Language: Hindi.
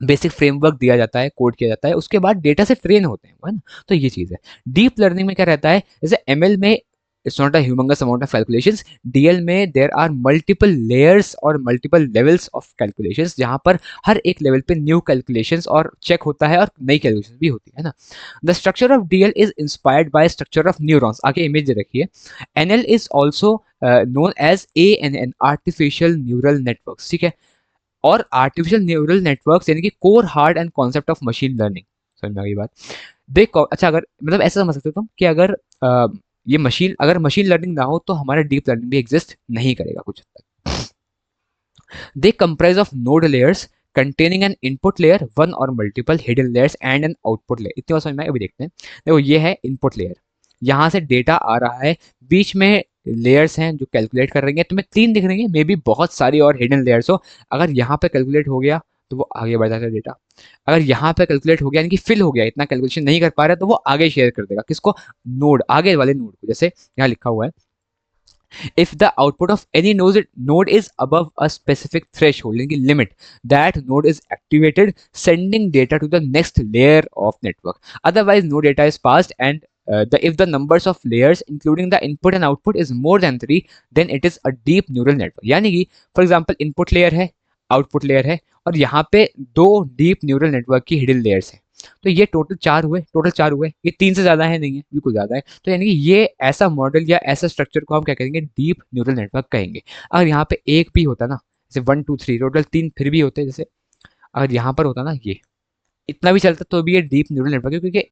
बेसिक फ्रेमवर्क दिया जाता है, कोड किया जाता है, उसके बाद डेटा से ट्रेन होते हैं, है ना? तो ये चीज़ है। डीप लर्निंग में क्या रहता है, जैसे एमएल में it's not a humongous amount of calculations, DL में देयर आर मल्टीपल लेयर्स और मल्टीपल लेवल्स ऑफ कैलकुलेशंस, जहाँ पर हर एक लेवल पे न्यू कैलकुलेशंस और चेक होता है और नई कैलकुलेशन भी होती है ना? The structure of DL is inspired by structure of neurons, आगे इमेज रखिए। NL is also known as ANN, artificial neural networks, ठीक है? और आर्टिफिशियल न्यूरल नेटवर्क्स यानी कि core hard and concept of machine learning, समझ में आ गई बात? देखो अच्छा, अगर मतलब ऐसा समझ सकते हो तुम कि अगर ये मशीन, अगर मशीन लर्निंग ना हो तो हमारा डीप लर्निंग भी एग्जिस्ट नहीं करेगा कुछ हद तक। They comprise of node layers containing an input layer, one or multiple hidden layers and an output layer। इतनी बात समझ में आए? अभी देखते हैं। देखो ये है इनपुट लेयर, यहाँ से डेटा आ रहा है, बीच में लेयर्स हैं जो कैलकुलेट कर रही हैं, तुम्हें तीन दिख रही है, मे बी बहुत सारी और हिडन लेयर्स हो। अगर यहाँ पे कैलकुलेट हो गया तो वो आगे बढ़ जाता है डेटा। अगर यहाँ पे कैलकुलेट हो गया यानी कि फिल हो गया, इतना कैलकुलेशन नहीं कर पा रहा तो वो आगे शेयर कर देगा, किसको? नोड, आगे वाले नोड को। जैसे यहाँ लिखा हुआ है, if the output of any node is above a specific threshold, यानी कि limit, that node is activated, sending data to the next layer of network, otherwise no data is passed, and if the numbers of layers including the input and output is more than 3, then it is a deep neural network। यानी कि for example input layer है, output layer है, और यहाँ पे दो deep neural network की hidden layers है, तो ये टोटल चार हुए, टोटल चार हुए, ये तीन से ज्यादा है नहीं है, बिल्कुल ज्यादा है। तो यानी कि ये ऐसा मॉडल या ऐसा स्ट्रक्चर को हम क्या कहेंगे? डीप न्यूरल नेटवर्क कहेंगे। अगर यहाँ पे एक भी होता ना, जैसे 1 2 3 टोटल तीन फिर भी होते, जैसे अगर यहाँ पर होता ना ये, इतना भी चलता तो भी ये डीप न्यूरल नेटवर्क है, क्योंकि